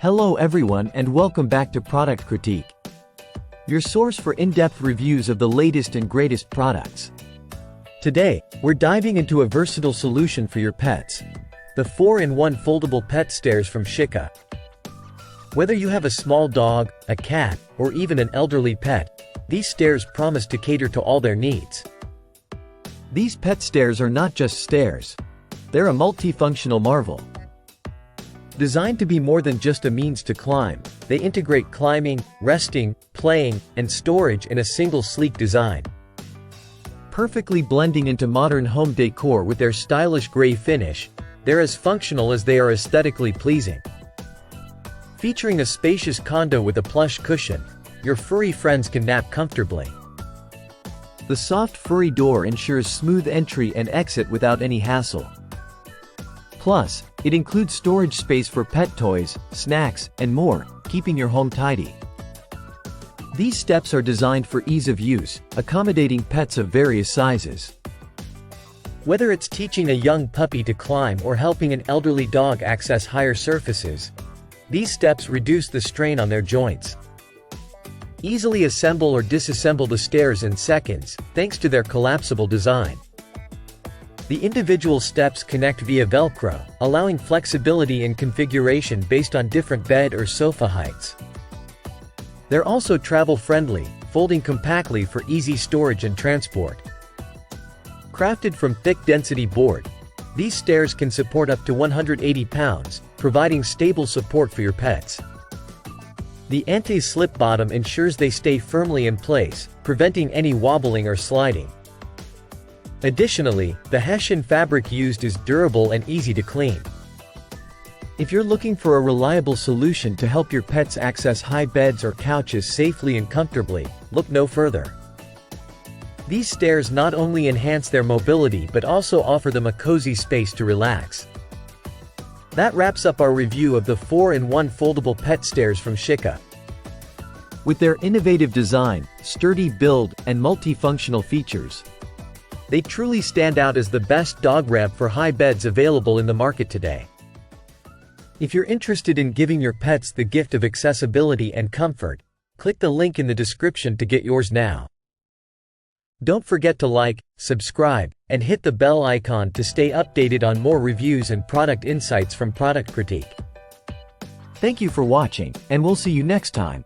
Hello everyone and welcome back to Product Critique, your source for in-depth reviews of the latest and greatest products. Today, we're diving into a versatile solution for your pets, the 4-in-1 foldable pet stairs from Shikha. Whether you have a small dog, a cat, or even an elderly pet, these stairs promise to cater to all their needs. These pet stairs are not just stairs. They're a multifunctional marvel. Designed to be more than just a means to climb, they integrate climbing, resting, playing, and storage in a single sleek design. Perfectly blending into modern home decor with their stylish gray finish, they're as functional as they are aesthetically pleasing. Featuring a spacious condo with a plush cushion, your furry friends can nap comfortably. The soft furry door ensures smooth entry and exit without any hassle. Plus, it includes storage space for pet toys, snacks, and more, keeping your home tidy. These steps are designed for ease of use, accommodating pets of various sizes. Whether it's teaching a young puppy to climb or helping an elderly dog access higher surfaces, these steps reduce the strain on their joints. Easily assemble or disassemble the stairs in seconds, thanks to their collapsible design. The individual steps connect via Velcro, allowing flexibility in configuration based on different bed or sofa heights. They're also travel-friendly, folding compactly for easy storage and transport. Crafted from thick density board, these stairs can support up to 180 pounds, providing stable support for your pets. The anti-slip bottom ensures they stay firmly in place, preventing any wobbling or sliding. Additionally, the hessian fabric used is durable and easy to clean. If you're looking for a reliable solution to help your pets access high beds or couches safely and comfortably, look no further. These stairs not only enhance their mobility but also offer them a cozy space to relax. That wraps up our review of the 4-in-1 foldable pet stairs from Shikha. With their innovative design, sturdy build, and multifunctional features, they truly stand out as the best dog ramp for high beds available in the market today. If you're interested in giving your pets the gift of accessibility and comfort, click the link in the description to get yours now. Don't forget to like, subscribe, and hit the bell icon to stay updated on more reviews and product insights from Product Critique. Thank you for watching, and we'll see you next time.